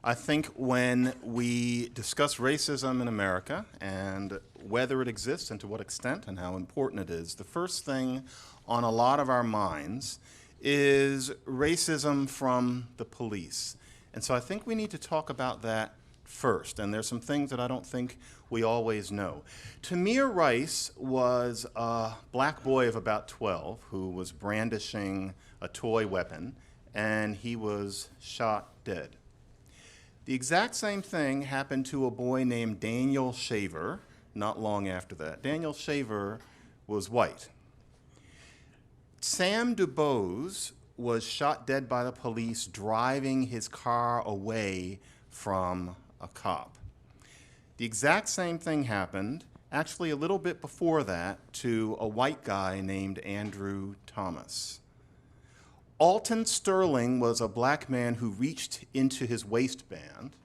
I think when we discuss racism in America and whether it exists and to what extent and how important it is, the first thing on a lot of our minds is racism from the police. And so I think we need to talk about that first. And there's some things that I don't think we always know. Tamir Rice was a black boy of about 12 who was brandishing a toy weapon, and he was shot dead. The exact same thing happened to a boy named Daniel Shaver not long after that. Daniel Shaver was white. Sam DuBose was shot dead by the police driving his car away from a cop. The exact same thing happened, actually a little bit before that, to a white guy named Andrew Thomas. Alton Sterling was a black man who reached into his waistband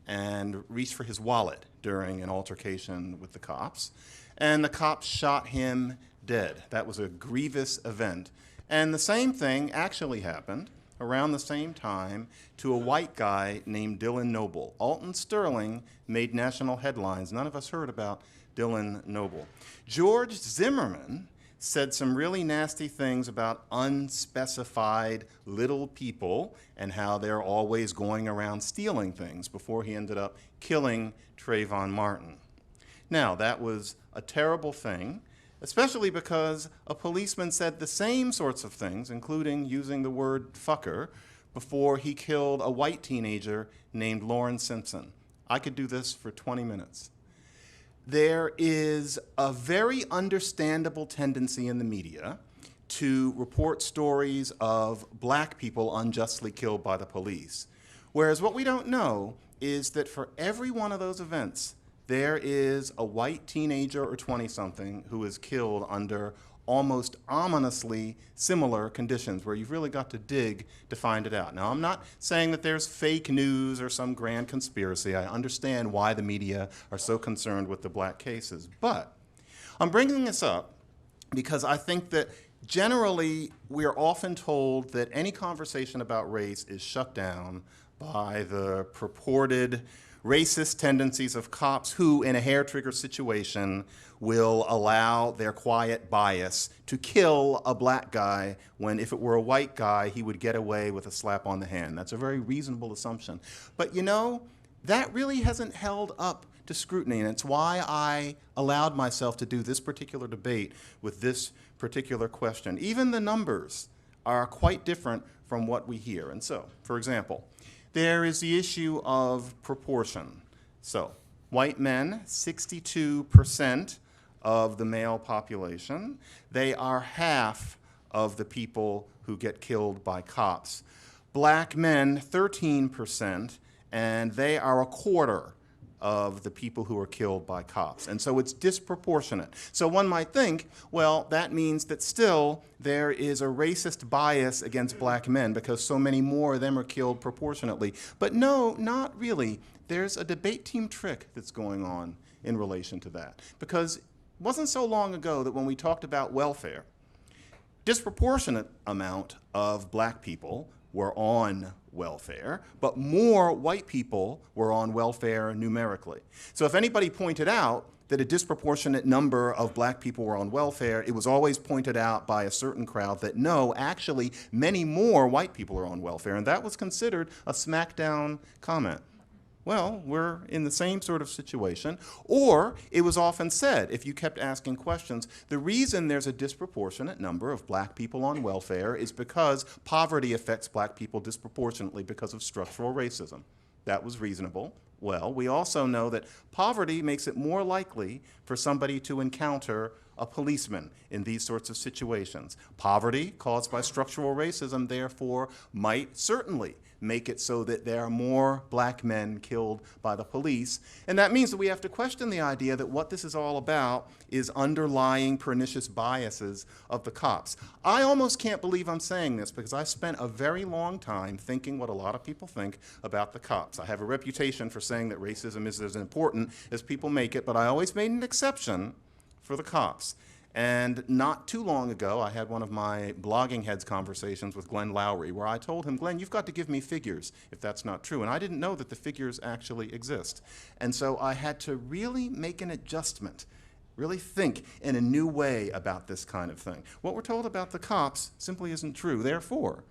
and reached for his wallet during an altercation with the cops, and the cops shot him dead. That was a grievous event. And the same thing actually happened around the same time to a white guy named Dylan Noble. Alton Sterling made national headlines. None of us heard about Dylan Noble. George Zimmerman said some really nasty things about unspecified little people and how they're always going around stealing things before he ended up killing Trayvon Martin. Now, that was a terrible thing, especially because a policeman said the same sorts of things, including using the word fucker, before he killed a white teenager named Lauren Simpson. I could do this for 20 minutes. There is a very understandable tendency in the media to report stories of black people unjustly killed by the police. Whereas what we don't know is that for every one of those events, there is a white teenager or 20-something who is killed under almost ominously similar conditions where you've really got to dig to find it out. Now, I'm not saying that there's fake news or some grand conspiracy. I understand why the media are so concerned with the black cases. But I'm bringing this up because I think that generally we're often told that any conversation about race is shut down by the purported racist tendencies of cops who, in a hair-trigger situation, will allow their quiet bias to kill a black guy when, if it were a white guy, he would get away with a slap on the hand. That's a very reasonable assumption. But you know, that really hasn't held up to scrutiny, and it's why I allowed myself to do this particular debate with this particular question. Even the numbers are quite different from what we hear. And so, for example, there is the issue of proportion. So, white men, 62% of the male population. They are half of the people who get killed by cops. Black men, 13%, and they are a quarter of the people who are killed by cops. And so it's disproportionate. So one might think, well, that means that still there is a racist bias against black men because so many more of them are killed proportionately. But no, not really. There's a debate team trick that's going on in relation to that. Because it wasn't so long ago that when we talked about welfare, disproportionate amount of black people were on welfare, but more white people were on welfare numerically. So if anybody pointed out that a disproportionate number of black people were on welfare, it was always pointed out by a certain crowd that no, actually, many more white people are on welfare, and that was considered a smackdown comment. Well, we're in the same sort of situation. Or it was often said, if you kept asking questions, the reason there's a disproportionate number of black people on welfare is because poverty affects black people disproportionately because of structural racism. That was reasonable. Well, we also know that poverty makes it more likely for somebody to encounter a policeman in these sorts of situations. Poverty caused by structural racism, therefore, might certainly make it so that there are more black men killed by the police. And that means that we have to question the idea that what this is all about is underlying pernicious biases of the cops. I almost can't believe I'm saying this because I spent a very long time thinking what a lot of people think about the cops. I have a reputation for saying that racism is as important as people make it, but I always made an exception for the cops. And not too long ago, I had one of my blogging heads conversations with Glenn Lowry, where I told him, Glenn, you've got to give me figures if that's not true. And I didn't know that the figures actually exist. And so I had to really make an adjustment, really think in a new way about this kind of thing. What we're told about the cops simply isn't true. Therefore,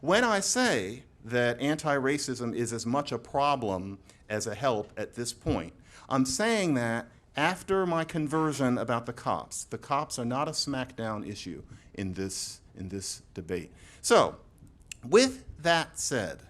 when I say that anti-racism is as much a problem as a help at this point, I'm saying that after my conversion about the cops are not a smackdown issue in this debate. So, with that said,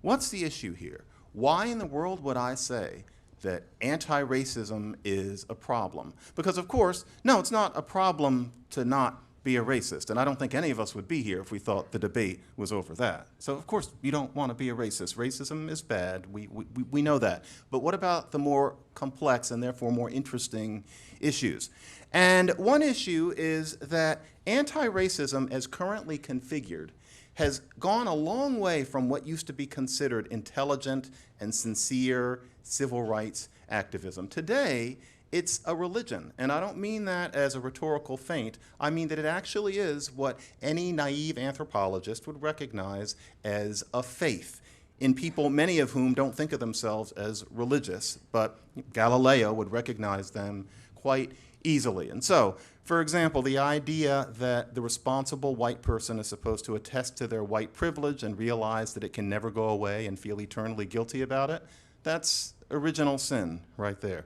what's the issue here? Why in the world would I say that anti-racism is a problem? Because of course, no, it's not a problem to not be a racist, and I don't think any of us would be here if we thought the debate was over that. So of course, you don't want to be a racist. Racism is bad, we know that. But what about the more complex and therefore more interesting issues? And one issue is that anti-racism as currently configured has gone a long way from what used to be considered intelligent and sincere civil rights activism. Today, it's a religion, and I don't mean that as a rhetorical feint. I mean that it actually is what any naive anthropologist would recognize as a faith in people, many of whom don't think of themselves as religious, but Galileo would recognize them quite easily. And so, for example, the idea that the responsible white person is supposed to attest to their white privilege and realize that it can never go away and feel eternally guilty about it, that's original sin right there.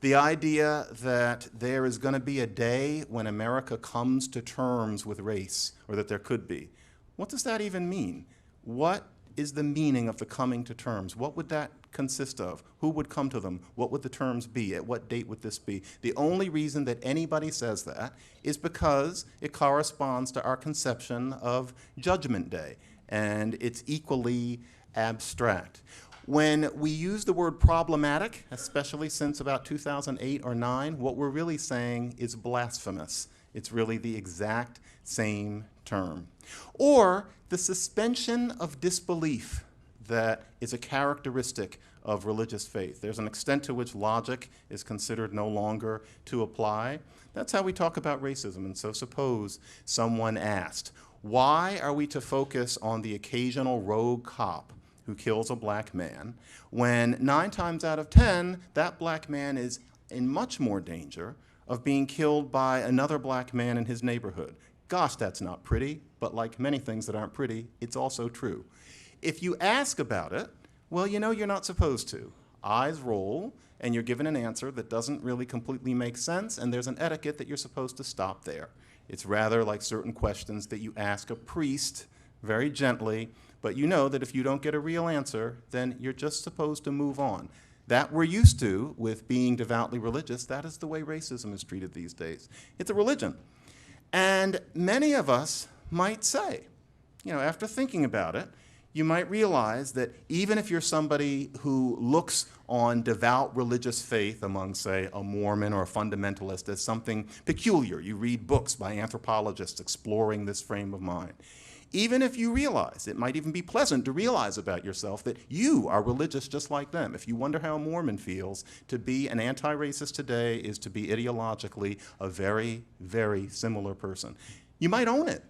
The idea that there is going to be a day when America comes to terms with race, or that there could be. What does that even mean? What is the meaning of the coming to terms? What would that consist of? Who would come to them? What would the terms be? At what date would this be? The only reason that anybody says that is because it corresponds to our conception of Judgment Day, and it's equally abstract. When we use the word problematic, especially since about 2008 or 9, what we're really saying is blasphemous. It's really the exact same term. Or the suspension of disbelief that is a characteristic of religious faith. There's an extent to which logic is considered no longer to apply. That's how we talk about racism. And so suppose someone asked, why are we to focus on the occasional rogue cop who kills a black man, when 9 times out of 10, that black man is in much more danger of being killed by another black man in his neighborhood? Gosh, that's not pretty, but like many things that aren't pretty, it's also true. If you ask about it, well, you know you're not supposed to. Eyes roll, and you're given an answer that doesn't really completely make sense, and there's an etiquette that you're supposed to stop there. It's rather like certain questions that you ask a priest very gently, but you know that if you don't get a real answer, then you're just supposed to move on. That we're used to with being devoutly religious. That is the way racism is treated these days. It's a religion. And many of us might say, you know, after thinking about it, you might realize that even if you're somebody who looks on devout religious faith among, say, a Mormon or a fundamentalist as something peculiar, you read books by anthropologists exploring this frame of mind, even if you realize, it might even be pleasant to realize about yourself that you are religious just like them. If you wonder how a Mormon feels, to be an anti-racist today is to be ideologically a very, very similar person. You might own it.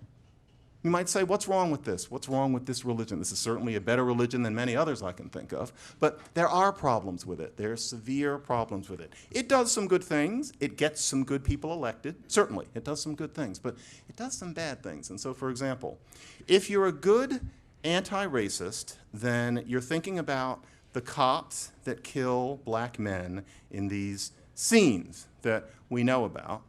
You might say, what's wrong with this? What's wrong with this religion? This is certainly a better religion than many others I can think of. But there are problems with it. There are severe problems with it. It does some good things. It gets some good people elected. Certainly, it does some good things. But it does some bad things. And so, for example, if you're a good anti-racist, then you're thinking about the cops that kill black men in these scenes that we know about.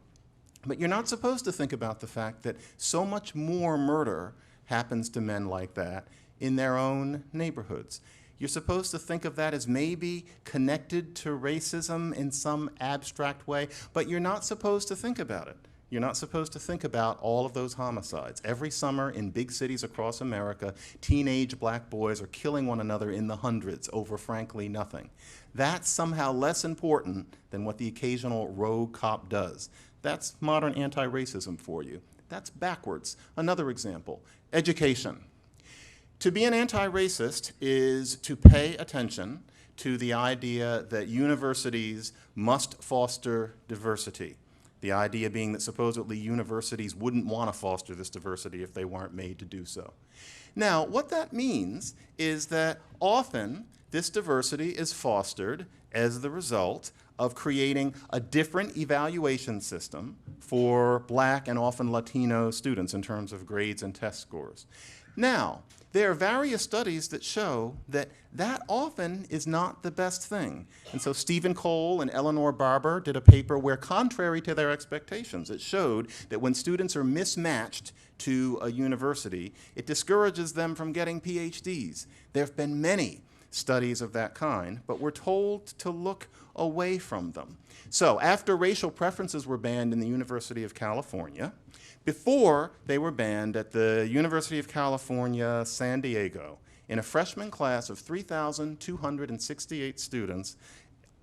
But you're not supposed to think about the fact that so much more murder happens to men like that in their own neighborhoods. You're supposed to think of that as maybe connected to racism in some abstract way, but you're not supposed to think about it. You're not supposed to think about all of those homicides. Every summer in big cities across America, teenage black boys are killing one another in the hundreds over, frankly, nothing. That's somehow less important than what the occasional rogue cop does. That's modern anti-racism for you. That's backwards. Another example, education. To be an anti-racist is to pay attention to the idea that universities must foster diversity. The idea being that supposedly universities wouldn't want to foster this diversity if they weren't made to do so. Now, what that means is that often this diversity is fostered as the result of creating a different evaluation system for Black and often Latino students in terms of grades and test scores. Now, there are various studies that show that that often is not the best thing. And so Stephen Cole and Eleanor Barber did a paper where, contrary to their expectations, it showed that when students are mismatched to a university, it discourages them from getting PhDs. There have been many studies of that kind, but we're told to look away from them. So after racial preferences were banned in the University of California, before they were banned at the University of California, San Diego, in a freshman class of 3,268 students,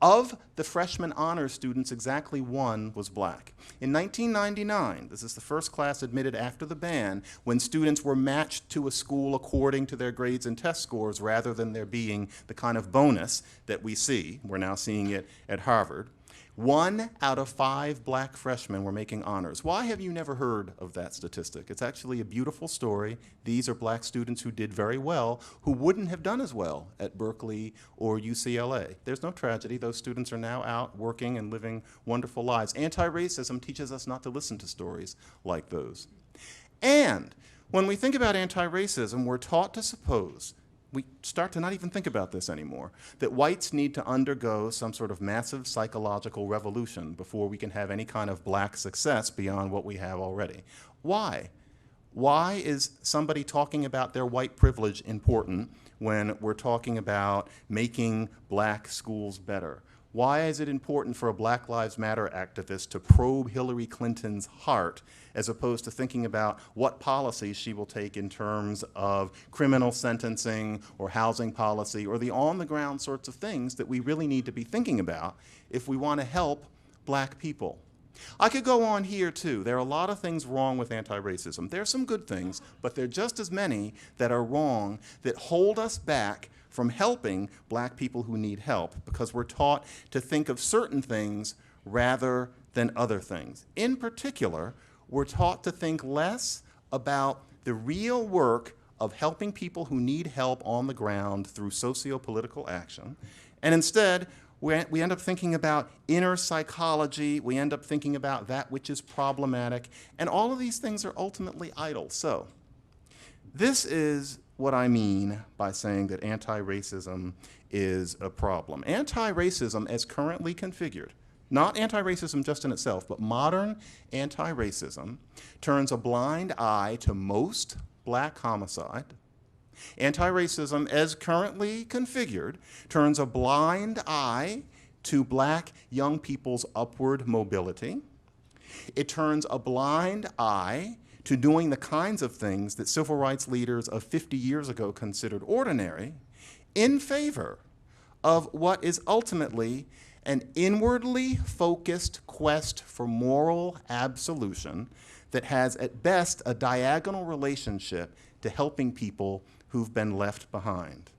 of the freshman honors students, exactly one was Black. In 1999, this is the first class admitted after the ban, when students were matched to a school according to their grades and test scores rather than there being the kind of bonus that we see. We're now seeing it at Harvard. 1 out of 5 Black freshmen were making honors. Why have you never heard of that statistic? It's actually a beautiful story. These are Black students who did very well, who wouldn't have done as well at Berkeley or UCLA. There's no tragedy. Those students are now out working and living wonderful lives. Anti-racism teaches us not to listen to stories like those. And when we think about anti-racism, we're taught to suppose, we start to not even think about this anymore, that whites need to undergo some sort of massive psychological revolution before we can have any kind of Black success beyond what we have already. Why? Why is somebody talking about their white privilege important when we're talking about making Black schools better? Why is it important for a Black Lives Matter activist to probe Hillary Clinton's heart as opposed to thinking about what policies she will take in terms of criminal sentencing or housing policy or the on-the-ground sorts of things that we really need to be thinking about if we want to help Black people? I could go on here too. There are a lot of things wrong with anti-racism. There are some good things, but there are just as many that are wrong that hold us back from helping Black people who need help, because we're taught to think of certain things rather than other things. In particular, we're taught to think less about the real work of helping people who need help on the ground through socio-political action, and instead we end up thinking about inner psychology, we end up thinking about that which is problematic, and all of these things are ultimately idle. So this is what I mean by saying that anti-racism is a problem. Anti-racism as currently configured, not anti-racism just in itself, but modern anti-racism turns a blind eye to most Black homicide. Anti-racism as currently configured turns a blind eye to Black young people's upward mobility. It turns a blind eye to doing the kinds of things that civil rights leaders of 50 years ago considered ordinary in favor of what is ultimately an inwardly focused quest for moral absolution that has at best a diagonal relationship to helping people who've been left behind.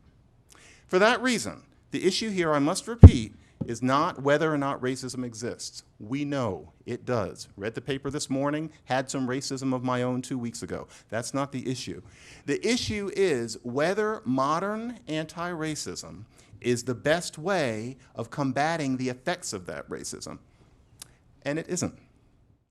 For that reason, the issue here, I must repeat, is not whether or not racism exists. We know it does. Read the paper this morning, had some racism of my own 2 weeks ago. That's not the issue. The issue is whether modern anti-racism is the best way of combating the effects of that racism. And it isn't.